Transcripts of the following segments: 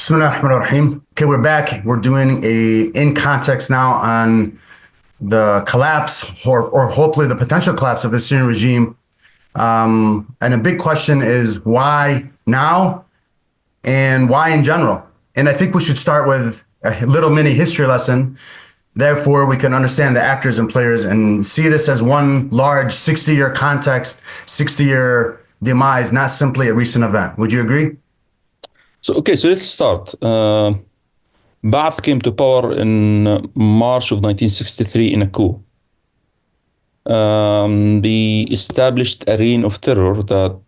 Bismillahirrahmanirrahim. Okay, we're back. We're doing a in context now on the collapse or hopefully the potential collapse of the Syrian regime. And a big question is why now and why in general? And I think we should start with a little mini history lesson. Therefore, we can understand the actors and players and see this as one large 60-year context, 60-year demise, not simply a recent event. Would you agree? So let's start. Ba'ath came to power in March of 1963 in a coup. They established a reign of terror that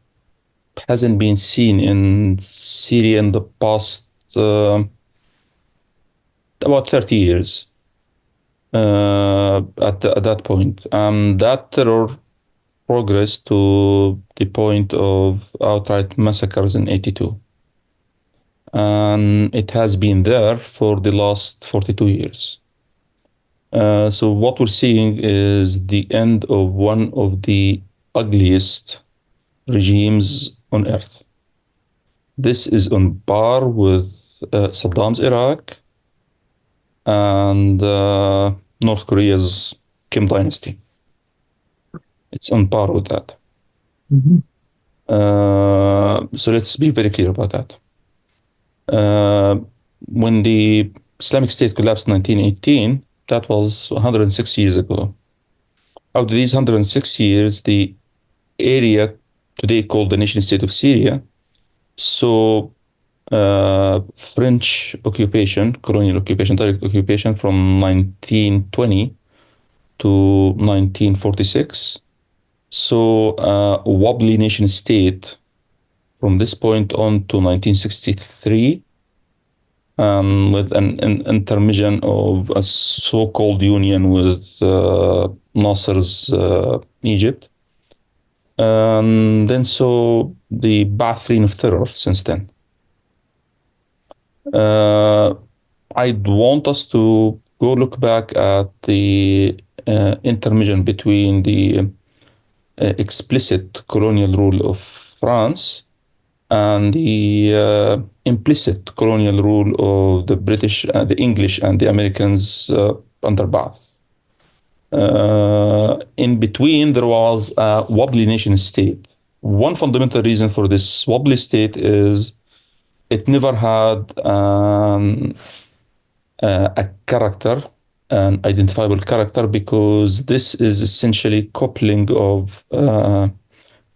hasn't been seen in Syria in the past about 30 years at that point. That terror progressed to the point of outright massacres in 82. And it has been there for the last 42 years. So what we're seeing is the end of one of the ugliest regimes on earth. This is on par with Saddam's Iraq and North Korea's Kim dynasty. It's on par with that. So let's be very clear about that. When the Islamic State collapsed in 1918, that was 106 years ago. Out of these 106 years, the area today called the nation-state of Syria saw French occupation, colonial occupation, direct occupation from 1920 to 1946. So a wobbly nation-state from this point on to 1963, with an intermission of a so-called union with Nasser's Egypt. And then so the Ba'ath reign of terror since then. I'd want us to go look back at the intermission between the explicit colonial rule of France and the implicit colonial rule of the British, the English, and the Americans under Ba'ath. In between, there was a wobbly nation state. One fundamental reason for this wobbly state is it never had a character, an identifiable character, because this is essentially coupling of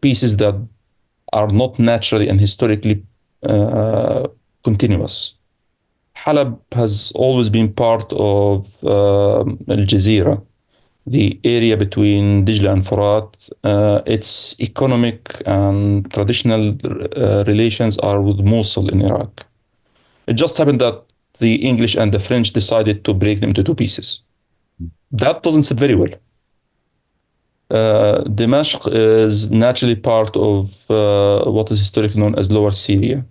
pieces that are not naturally and historically continuous. Halab has always been part of Al Jazeera, the area between Dijla and Furat. Its economic and traditional relations are with Mosul in Iraq. It just happened that the English and the French decided to break them into two pieces. That doesn't sit very well. Damascus is naturally part of what is historically known as Lower Syria,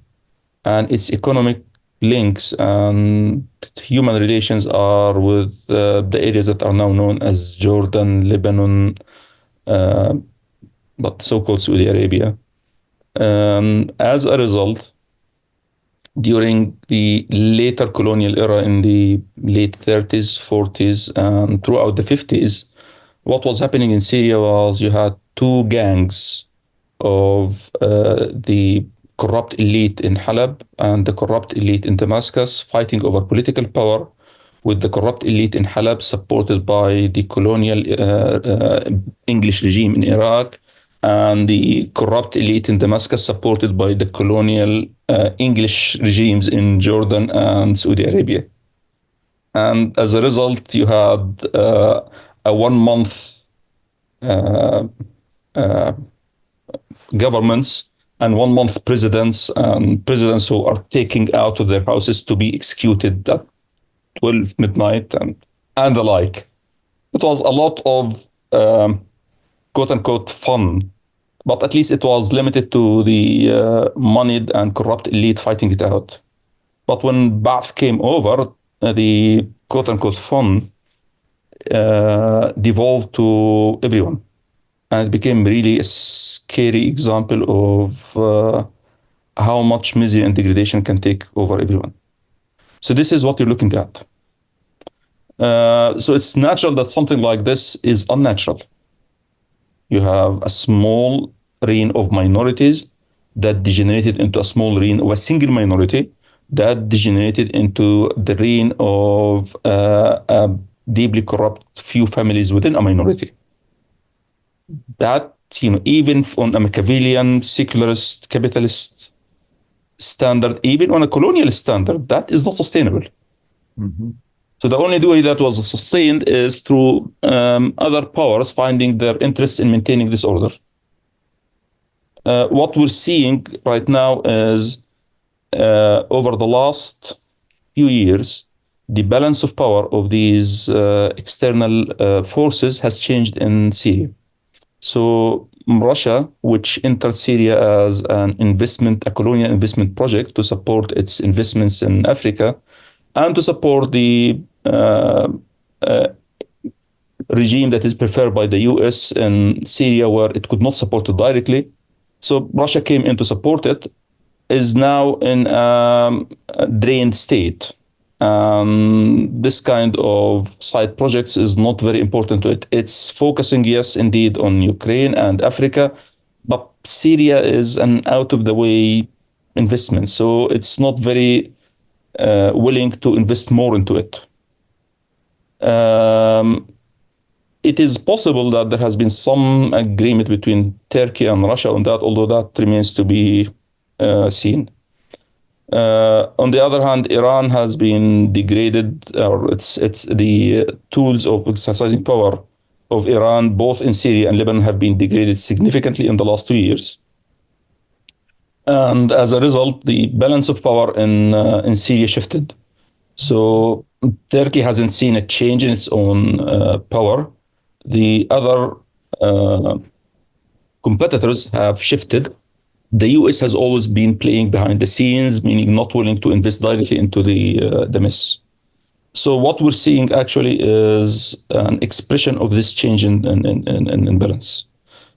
and its economic links and human relations are with the areas that are now known as Jordan, Lebanon, but so-called Saudi Arabia. As a result, during the later colonial era in the late 30s, 40s, and throughout the 50s, what was happening in Syria was you had two gangs of the corrupt elite in Halab and the corrupt elite in Damascus fighting over political power, with the corrupt elite in Halab supported by the colonial English regime in Iraq, and the corrupt elite in Damascus supported by the colonial English regimes in Jordan and Saudi Arabia. And as a result, you had a 1 month governments and 1 month presidents, and presidents who are taken out of their houses to be executed at 12 midnight and the like. It was a lot of quote unquote fun, but at least it was limited to the moneyed and corrupt elite fighting it out. But when Ba'ath came over, the quote unquote fun devolved to everyone, and it became really a scary example of how much misery and degradation can take over everyone. So this is what you're looking at. So it's natural that something like this is unnatural. You have a small reign of minorities that degenerated into a small reign of a single minority that degenerated into the reign of a deeply corrupt few families within a minority. That, even on a Machiavellian, secularist, capitalist standard, even on a colonial standard, that is not sustainable. Mm-hmm. So the only way that was sustained is through other powers finding their interest in maintaining this order. What we're seeing right now is over the last few years, the balance of power of these external forces has changed in Syria. So Russia, which entered Syria as a colonial investment project to support its investments in Africa and to support the regime that is preferred by the US in Syria, where it could not support it directly. So Russia came in to support it, is now in a drained state. This kind of side projects is not very important to it. It's focusing, yes, indeed, on Ukraine and Africa, but Syria is an out of the way investment. So it's not very willing to invest more into it. It is possible that there has been some agreement between Turkey and Russia on that, although that remains to be seen. On the other hand, Iran has been degraded, or it's the tools of exercising power of Iran, both in Syria and Lebanon, have been degraded significantly in the last 2 years. And as a result, the balance of power in Syria shifted. So Turkey hasn't seen a change in its own power. The other competitors have shifted. The US has always been playing behind the scenes, meaning not willing to invest directly into the mess. So what we're seeing actually is an expression of this change in balance,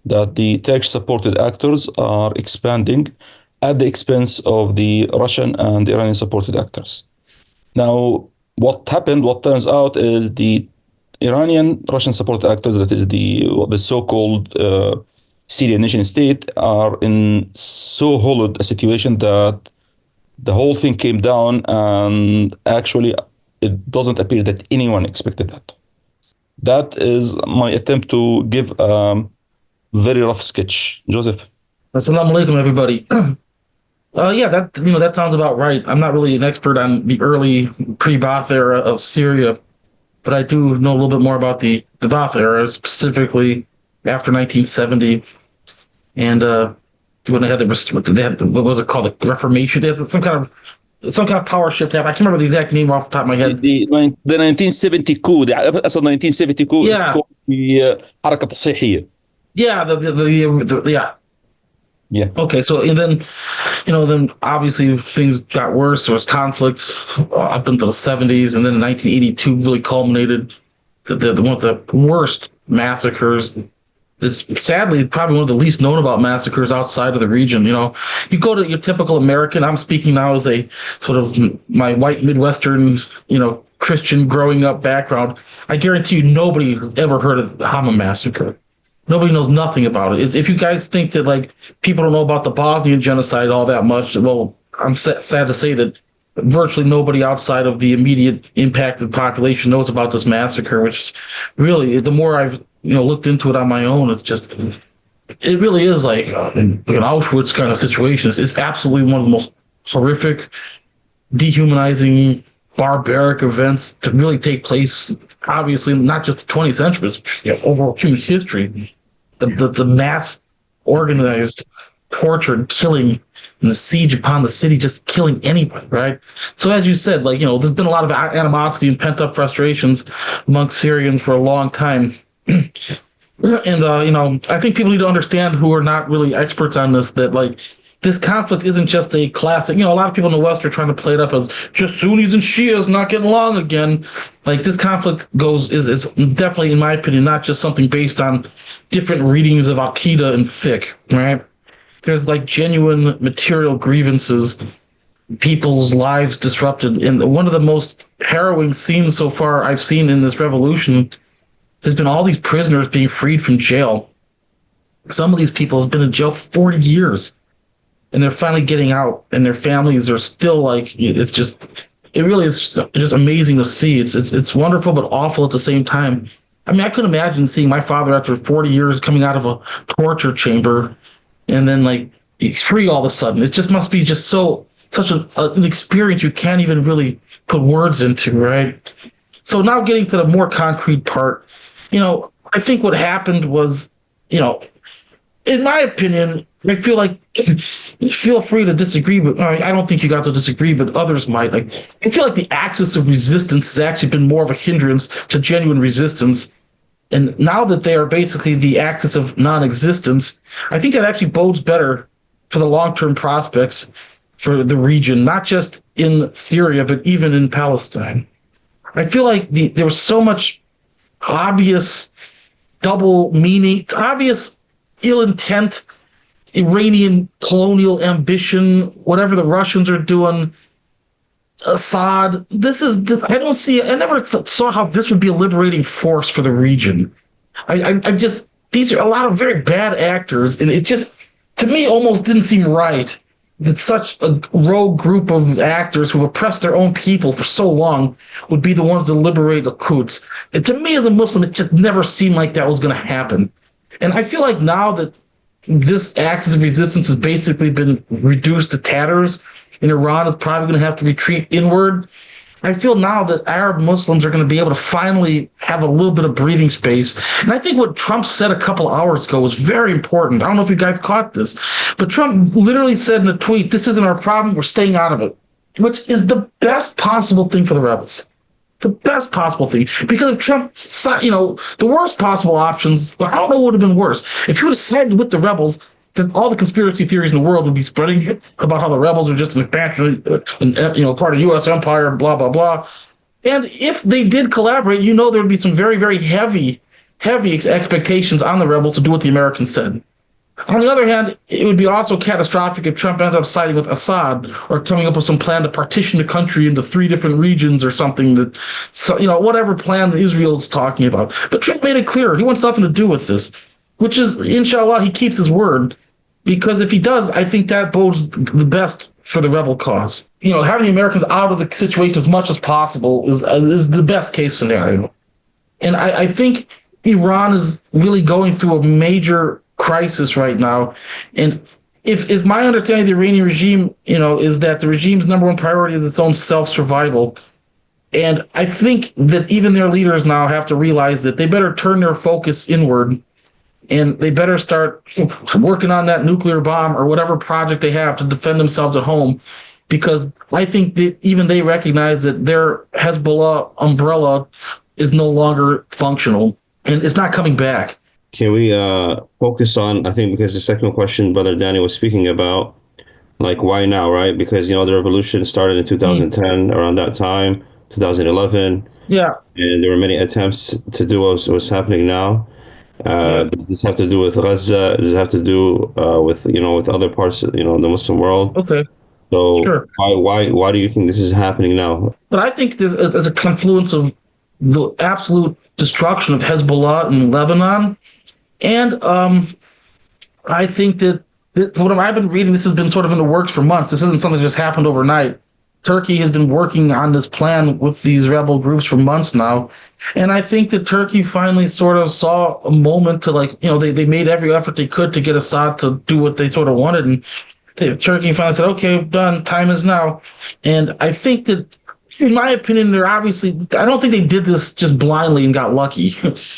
that the Turkish-supported actors are expanding at the expense of the Russian and Iranian-supported actors. Now, what turns out is the Iranian, Russian-supported actors, that is the so-called Syrian nation state, are in so hollowed a situation that the whole thing came down, and actually it doesn't appear that anyone expected that. That is my attempt to give a very rough sketch. Joseph. Assalamu alaikum, everybody. Yeah, that sounds about right. I'm not really an expert on the early pre-Ba'ath era of Syria, but I do know a little bit more about the Ba'ath era, specifically after 1970, and when they had what was it called, the Reformation? They had some kind of power shift happen. I can't remember the exact name off the top of my head. The 1970 coup, the Assad 1970 coup, is called the حركة تصحيحية. Yeah, Yeah. Okay. So, and then obviously things got worse. There was conflicts up into the 70s, and then in 1982 really culminated the one of the worst massacres. It's sadly probably one of the least known about massacres outside of the region. You go to your typical American. I'm speaking now as a sort of my white Midwestern, Christian growing up background. I guarantee you nobody ever heard of the Hama massacre. Nobody knows nothing about it. If you guys think that people don't know about the Bosnian genocide all that much, well, I'm sad to say that virtually nobody outside of the immediate impacted population knows about this massacre. Which really, the more I've looked into it on my own, it really is like an Auschwitz kind of situation. It's absolutely one of the most horrific, dehumanizing, barbaric events to really take place. Obviously, not just the 20th century, but overall human history. The mass organized torture and killing and the siege upon the city, just killing anybody, right? So as you said, there's been a lot of animosity and pent-up frustrations amongst Syrians for a long time. And, I think people need to understand, who are not really experts on this, that this conflict isn't just a classic. A lot of people in the West are trying to play it up as just Sunnis and Shias not getting along again. This conflict is definitely, in my opinion, not just something based on different readings of Al-Qaeda and fiqh, right? There's genuine material grievances people's lives disrupted. And one of the most harrowing scenes so far I've seen in this revolution has been all these prisoners being freed from jail. Some of these people have been in jail for 40 years, and they're finally getting out, and their families are still like, it really is just amazing to see. It's wonderful, but awful at the same time. I mean, I couldn't imagine seeing my father after 40 years coming out of a torture chamber, and then like he's free all of a sudden. It just must be just such an experience you can't even really put words into, right? So now getting to the more concrete part, I think what happened was, in my opinion, I feel like, feel free to disagree, but I don't think you got to disagree, but others might. Like, I feel like the axis of resistance has actually been more of a hindrance to genuine resistance. And now that they are basically the axis of non-existence, I think that actually bodes better for the long-term prospects for the region, not just in Syria, but even in Palestine. I feel like there was so much obvious double meaning, obvious ill intent, Iranian colonial ambition, whatever the Russians are doing, Assad. I never saw how this would be a liberating force for the region. These are a lot of very bad actors, and it just, to me, almost didn't seem right that such a rogue group of actors who have oppressed their own people for so long would be the ones to liberate the Quds. And to me, as a Muslim, it just never seemed like that was going to happen. And I feel like now that this axis of resistance has basically been reduced to tatters, and Iran is probably going to have to retreat inward, I feel now that Arab Muslims are going to be able to finally have a little bit of breathing space. And I think what Trump said a couple hours ago was very important. I don't know if you guys caught this, but Trump literally said in a tweet, "This isn't our problem, we're staying out of it," which is the best possible thing for the rebels. The best possible thing. Because if Trump, the worst possible options, I don't know what would have been worse. If he would have sided with the rebels, then all the conspiracy theories in the world would be spreading about how the rebels are just an expansion, part of U.S. empire, blah, blah, blah. And if they did collaborate, there would be some very, very heavy expectations on the rebels to do what the Americans said. On the other hand, it would be also catastrophic if Trump ended up siding with Assad or coming up with some plan to partition the country into 3 different regions or something whatever plan that Israel's talking about. But Trump made it clear he wants nothing to do with this, which is, inshallah, he keeps his word. Because if he does, I think that bodes the best for the rebel cause. Having the Americans out of the situation as much as possible is the best case scenario. And I think Iran is really going through a major crisis right now. And if my understanding of the Iranian regime, is that the regime's number one priority is its own self-survival. And I think that even their leaders now have to realize that they better turn their focus inward, and they better start working on that nuclear bomb or whatever project they have to defend themselves at home, because I think that even they recognize that their Hezbollah umbrella is no longer functional, and it's not coming back. Can we focus on, I think, because the second question Brother Danny was speaking about, like, why now, right? Because, the revolution started in 2010, around that time, 2011. Yeah. And there were many attempts to do what's happening now. Does this have to do with Gaza? Does it have to do with other parts of the Muslim world? Okay. So sure. why do you think this is happening now? But I think there's a confluence of the absolute destruction of Hezbollah in Lebanon, and I think that what I've been reading, this has been sort of in the works for months. This isn't something that just happened overnight. Turkey has been working on this plan with these rebel groups for months now. And I think that Turkey finally sort of saw a moment to, they made every effort they could to get Assad to do what they sort of wanted. And Turkey finally said, okay, done, time is now. And I think that, in my opinion, I don't think they did this just blindly and got lucky.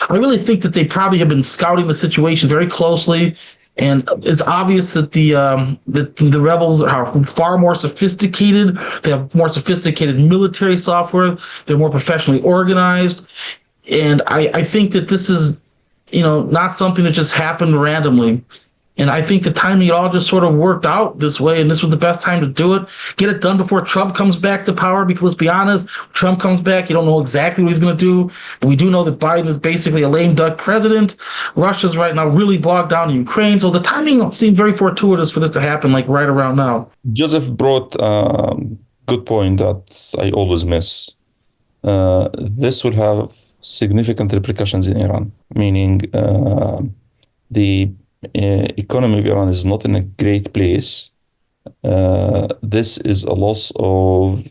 I really think that they probably have been scouting the situation very closely. And it's obvious that the rebels are far more sophisticated. They have more sophisticated military software. They're more professionally organized. And I think that this is, not something that just happened randomly. And I think the timing, it all just sort of worked out this way, and this was the best time to do it. Get it done before Trump comes back to power, because let's be honest, Trump comes back, you don't know exactly what he's going to do, but we do know that Biden is basically a lame duck president. Russia's right now really bogged down in Ukraine, so the timing seemed very fortuitous for this to happen, like right around now. Joseph brought a good point that I always miss. This will have significant repercussions in Iran, meaning the economy of Iran is not in a great place. This is a loss of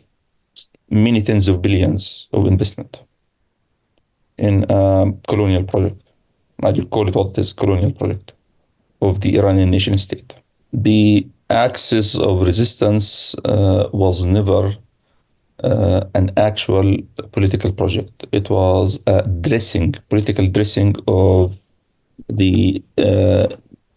many tens of billions of investment in a colonial project. I will call it what it is, colonial project of the Iranian nation state. The axis of resistance was never an actual political project. It was a political dressing of the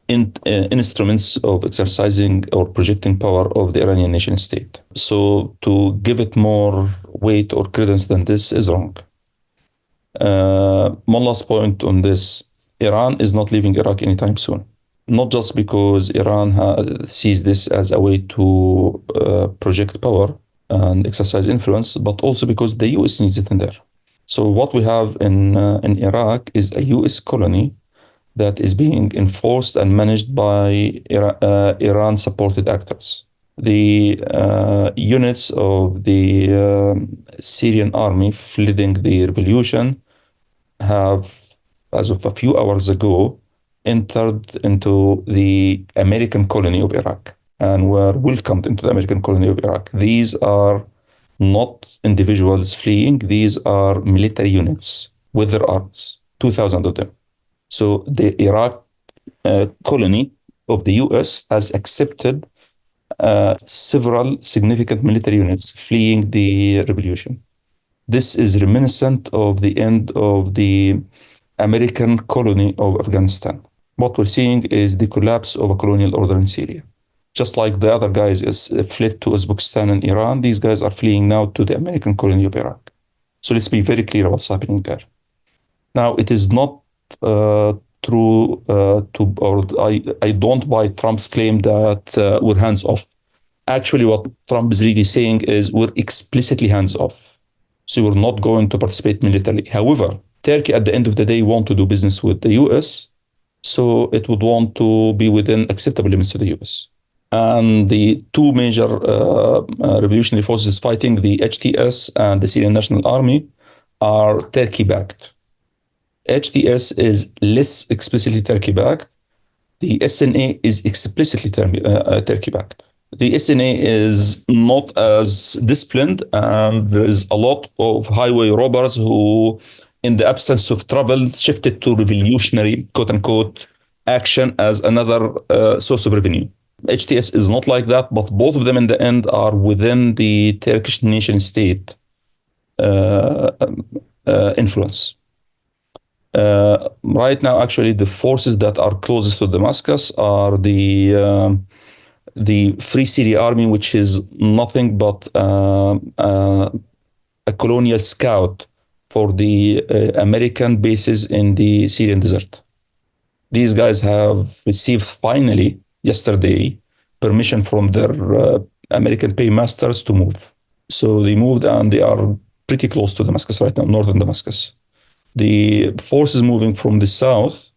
instruments of exercising or projecting power of the Iranian nation state. So to give it more weight or credence than this is wrong. One last point on this. Iran is not leaving Iraq anytime soon. Not just because Iran sees this as a way to project power and exercise influence, but also because the US needs it in there. So what we have in Iraq is a US colony that is being enforced and managed by Iran-supported actors. The units of the Syrian army fleeing the revolution have, as of a few hours ago, entered into the American colony of Iraq and were welcomed into the American colony of Iraq. These are not individuals fleeing, these are military units with their arms, 2,000 of them. So the Iraq colony of the US has accepted several significant military units fleeing the revolution. This is reminiscent of the end of the American colony of Afghanistan. What we're seeing is the collapse of a colonial order in Syria. Just like the other guys fled to Uzbekistan and Iran, these guys are fleeing now to the American colony of Iraq. So let's be very clear what's happening there. Now, it is not true I don't buy Trump's claim that we're hands off. Actually, what Trump is really saying is we're explicitly hands off. So we're not going to participate militarily. However, Turkey at the end of the day want to do business with the US, so it would want to be within acceptable limits to the US. And the two major revolutionary forces fighting, the HTS and the Syrian National Army, are Turkey-backed. HTS is less explicitly Turkey-backed. The SNA is explicitly Turkey-backed. The SNA is not as disciplined, and there is a lot of highway robbers who, in the absence of travel, shifted to revolutionary, quote-unquote, action as another source of revenue. HTS is not like that, but both of them in the end are within the Turkish nation state influence. Right now, actually, the forces that are closest to Damascus are the Free Syria Army, which is nothing but a colonial scout for the American bases in the Syrian desert. These guys have received finally yesterday permission from their American paymasters to move. So they moved and they are pretty close to Damascus right now, northern Damascus. The forces moving from the south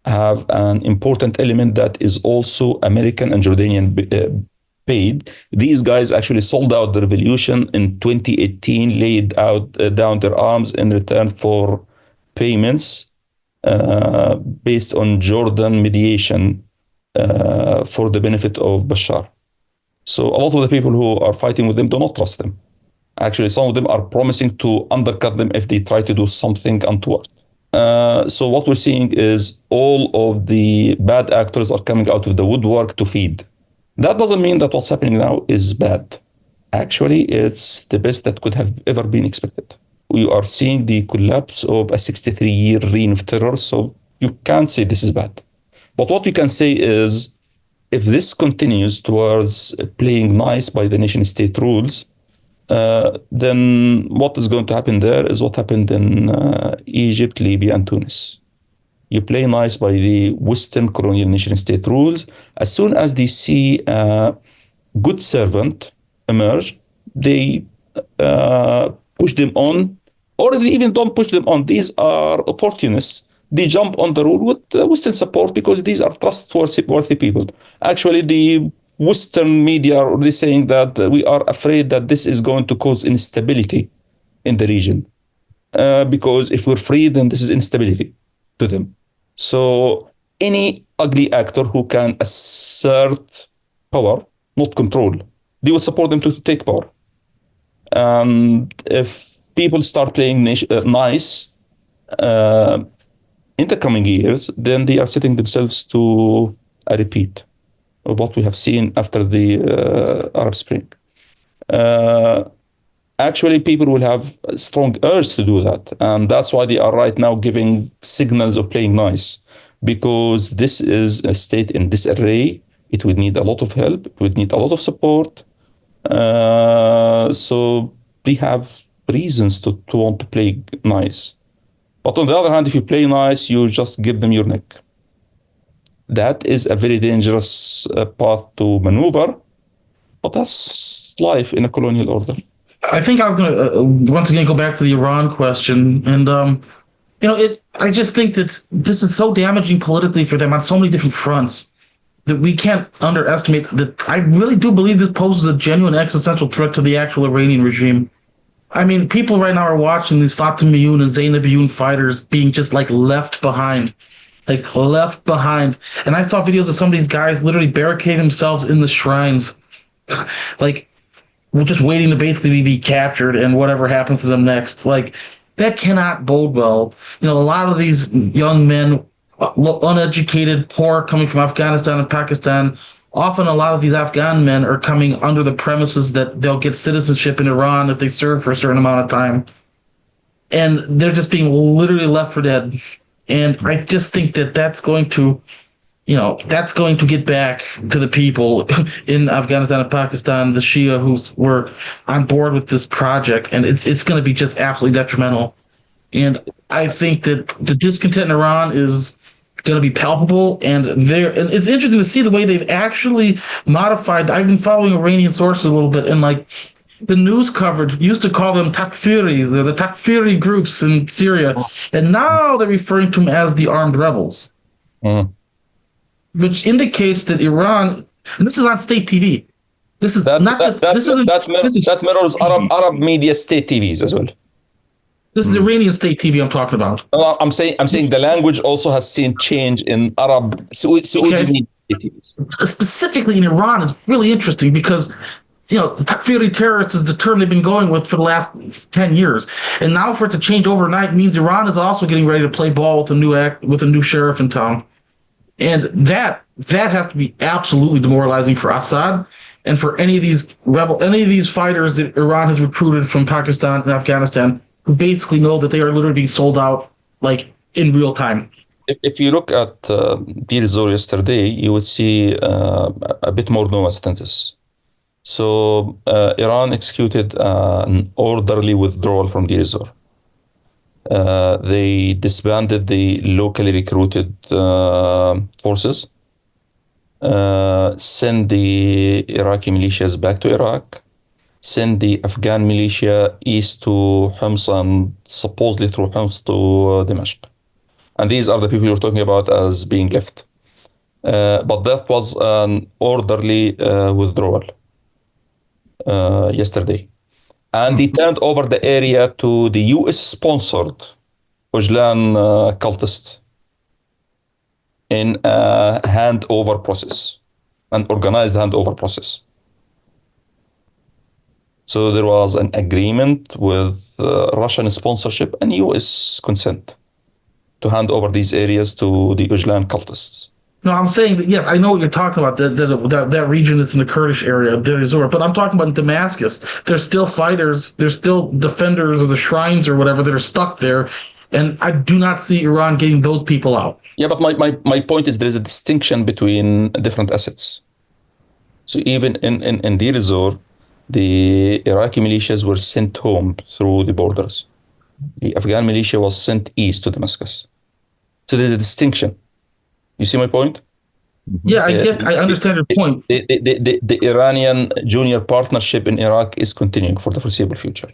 have an important element that is also American and Jordanian paid. These guys actually sold out the revolution in 2018, laid out down their arms in return for payments based on Jordan mediation for the benefit of Bashar. So a lot of the people who are fighting with them do not trust them. Actually, some of them are promising to undercut them if they try to do something untoward. So what we're seeing is all of the bad actors are coming out of the woodwork to feed. That doesn't mean that what's happening now is bad. Actually, it's the best that could have ever been expected. We are seeing the collapse of a 63-year reign of terror, so you can't say this is bad. But what we can say is, if this continues towards playing nice by the nation-state rules, then what is going to happen there is what happened in Egypt, Libya, and Tunis. You play nice by the Western colonial nation state rules. As soon as they see a good servant emerge, they push them on, or they even don't push them on. These are opportunists. They jump on the rule with Western support because these are trustworthy people. Actually, the Western media are already saying that we are afraid that this is going to cause instability in the region. Because if we're free, then this is instability to them. So any ugly actor who can assert power, not control, they will support them to take power. And if people start playing nice in the coming years, then they are setting themselves to a repeat of what we have seen after the Arab Spring. Actually, people will have a strong urge to do that. And that's why they are right now giving signals of playing nice, because this is a state in disarray. It would need a lot of help. It would need a lot of support. So they have reasons to want to play nice. But on the other hand, if you play nice, you just give them your neck. That is a very dangerous path to maneuver, but that's life in a colonial order. I think I was going to once again go back to the Iran question, and I just think that this is so damaging politically for them on so many different fronts that we can't underestimate that. I really do believe this poses a genuine existential threat to the actual Iranian regime. I mean, people right now are watching these Fatimiyun and Zainabiyun fighters being just like left behind. And I saw videos of some of these guys literally barricade themselves in the shrines, like we're just waiting to basically be captured and whatever happens to them next. Like, that cannot bode well. A lot of these young men, uneducated, poor, coming from Afghanistan and Pakistan, often a lot of these Afghan men are coming under the premises that they'll get citizenship in Iran if they serve for a certain amount of time. And they're just being literally left for dead. And I just think that that's going to get back to the people in Afghanistan and Pakistan, the Shia who were on board with this project, and it's going to be just absolutely detrimental. And I think that the discontent in Iran is going to be palpable, and it's interesting to see the way they've actually modified. I've been following Iranian sources a little bit, and like the news coverage used to call them takfiri, they're the takfiri groups in Syria, and now they're referring to them as the armed rebels. Which indicates that Iran, and this is on state TV. This is that mirrors Arab media state TVs as well. This is Iranian state TV I'm talking about. No, I'm saying the language also has seen change in Arab Saudi media state TVs. Specifically in Iran, it's really interesting because the Takfiri terrorists is the term they've been going with for the last 10 years, and now for it to change overnight means Iran is also getting ready to play ball with a new sheriff in town. And that has to be absolutely demoralizing for Assad and for any of these fighters that Iran has recruited from Pakistan and Afghanistan, who basically know that they are literally being sold out like in real time. If you look at Deir ez-Zor yesterday, you would see a bit more nuance than this. So Iran executed an orderly withdrawal from Deir ez-Zor. They disbanded the locally recruited forces, sent the Iraqi militias back to Iraq, sent the Afghan militia east to Homs and supposedly through Homs to Damascus. And these are the people you're talking about as being left. But that was an orderly withdrawal yesterday. And they turned over the area to the US-sponsored Ojlan cultists in a handover process, an organized handover process. So there was an agreement with Russian sponsorship and US consent to hand over these areas to the Ojlan cultists. No, I'm saying that, yes, I know what you're talking about, that region is in the Kurdish area, but I'm talking about Damascus. There's still fighters, there's still defenders of the shrines or whatever that are stuck there, and I do not see Iran getting those people out. Yeah, but my point is there's a distinction between different assets. So even in Deir ez-Zor, the Iraqi militias were sent home through the borders. The Afghan militia was sent east to Damascus. So there's a distinction. You see my point? Yeah, I understand your point. The Iranian junior partnership in Iraq is continuing for the foreseeable future.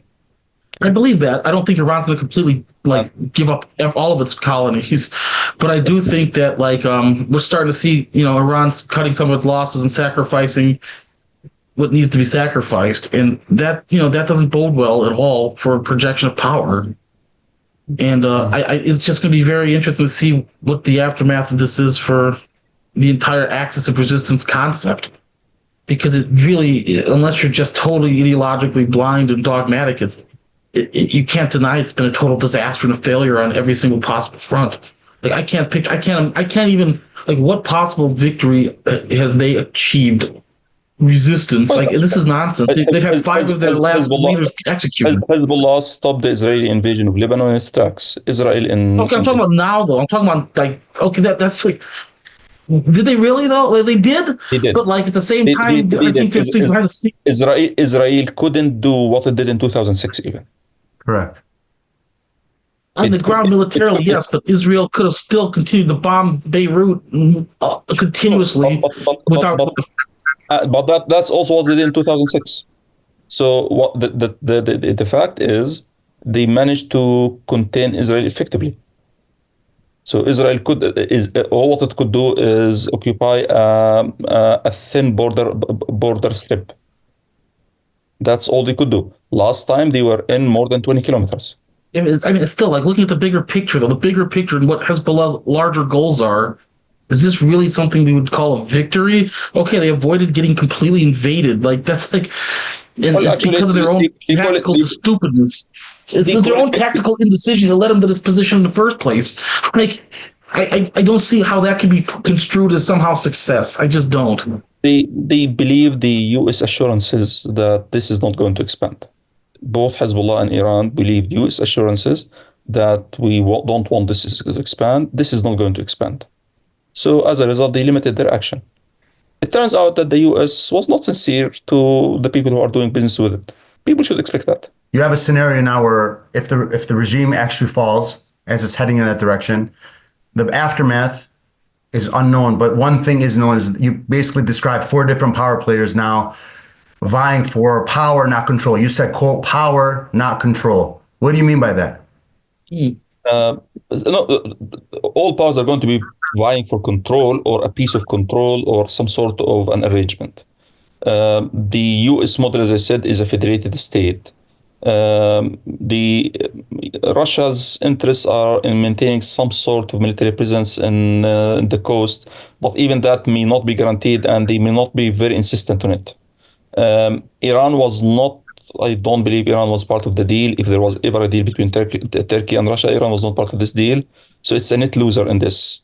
I believe that. I don't think Iran's going to completely give up all of its colonies, but I do think that we're starting to see Iran's cutting some of its losses and sacrificing what needs to be sacrificed, and that that doesn't bode well at all for projection of power. And it's just going to be very interesting to see what the aftermath of this is for the entire axis of resistance concept, because it really, unless you're just totally ideologically blind and dogmatic, you can't deny it's been a total disaster and a failure on every single possible front. I can't even what possible victory have they achieved? Resistance, this is nonsense. They've had 5 of their last leaders executed. Hezbollah stopped the Israeli invasion of Lebanon in its tracks. Israel in I'm talking about now, though. I'm talking about that's did they really though? They did. They did. But at the same time, I think there's things behind the scenes. Israel couldn't do what it did in 2006 even. Correct. On the ground militarily, yes, but Israel could have still continued to bomb Beirut continuously without. But that's also what they did in 2006. So what the fact is, they managed to contain Israel effectively. So Israel all what it could do is occupy a thin border strip. That's all they could do. Last time they were in more than 20 kilometers. It's still looking at the bigger picture, though. The bigger picture and what Hezbollah's larger goals are. Is this really something we would call a victory? Okay, they avoided getting completely invaded. It's because of their own tactical stupidness. It's their own tactical indecision that led them to this position in the first place. I don't see how that can be construed as somehow success. I just don't. They believe the U.S. assurances that this is not going to expand. Both Hezbollah and Iran believe U.S. assurances that we don't want this to expand. This is not going to expand. So as a result, they limited their action. It turns out that the U.S. was not sincere to the people who are doing business with it. People should expect that. You have a scenario now where if the regime actually falls, as it's heading in that direction, the aftermath is unknown. But one thing is known is you basically described 4 different power players now vying for power, not control. You said, quote, power, not control. What do you mean by that? All powers are going to be vying for control or a piece of control or some sort of an arrangement. The U.S. model, as I said, is a federated state. Russia's interests are in maintaining some sort of military presence in the coast, but even that may not be guaranteed, and they may not be very insistent on it. Iran was not. I don't believe Iran was part of the deal. If there was ever a deal between Turkey and Russia, Iran was not part of this deal. So it's a net loser in this.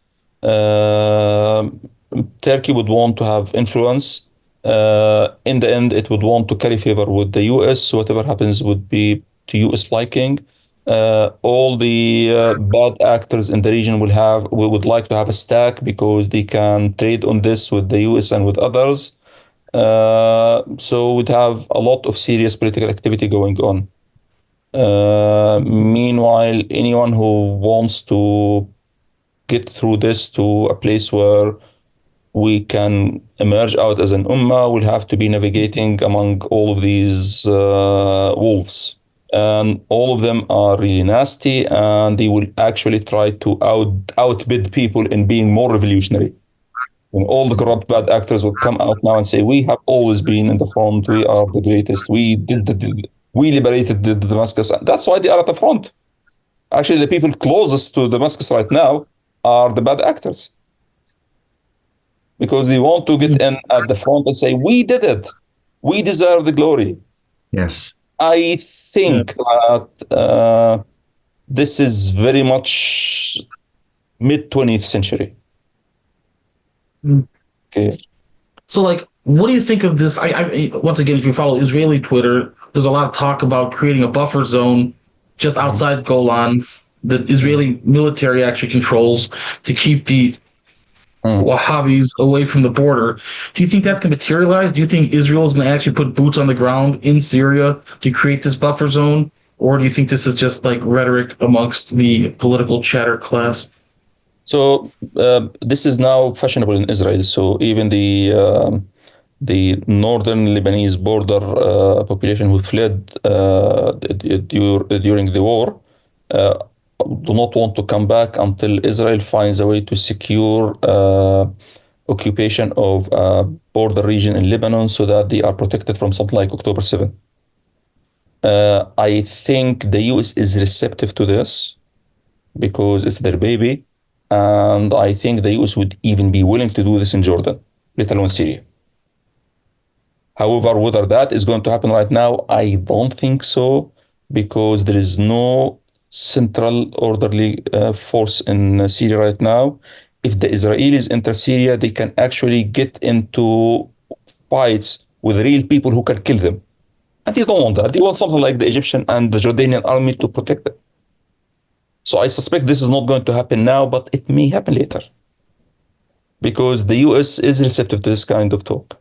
Turkey would want to have influence. In the end, it would want to carry favor with the US. So whatever happens would be to US liking. All the bad actors in the region would like to have a stack because they can trade on this with the US and with others. So we'd have a lot of serious political activity going on. Meanwhile, anyone who wants to get through this to a place where we can emerge out as an ummah will have to be navigating among all of these wolves. And all of them are really nasty, and they will actually try to outbid people in being more revolutionary. And all the corrupt bad actors will come out now and say, we have always been in the front. We are the greatest. We liberated the Damascus. That's why they are at the front. Actually, the people closest to Damascus right now are the bad actors. Because they want to get in at the front and say, we did it. We deserve the glory. Yes. I think that this is very much mid-20th century. Okay. So, what do you think of this? I once again, if you follow Israeli Twitter, there's a lot of talk about creating a buffer zone just outside Golan that Israeli military actually controls to keep the Wahhabis away from the border. Do you think that's going to materialize? Do you think Israel is going to actually put boots on the ground in Syria to create this buffer zone? Or do you think this is just rhetoric amongst the political chatter class? So this is now fashionable in Israel. So even the northern Lebanese border population who fled during the war uh, do not want to come back until Israel finds a way to secure occupation of a border region in Lebanon so that they are protected from something like October 7th. I think the US is receptive to this because it's their baby. And I think the US would even be willing to do this in Jordan, let alone Syria. However, whether that is going to happen right now, I don't think so, because there is no central orderly force in Syria right now. If the Israelis enter Syria, they can actually get into fights with real people who can kill them. And they don't want that. They want something like the Egyptian and the Jordanian army to protect them. So I suspect this is not going to happen now, but it may happen later, because the US is receptive to this kind of talk.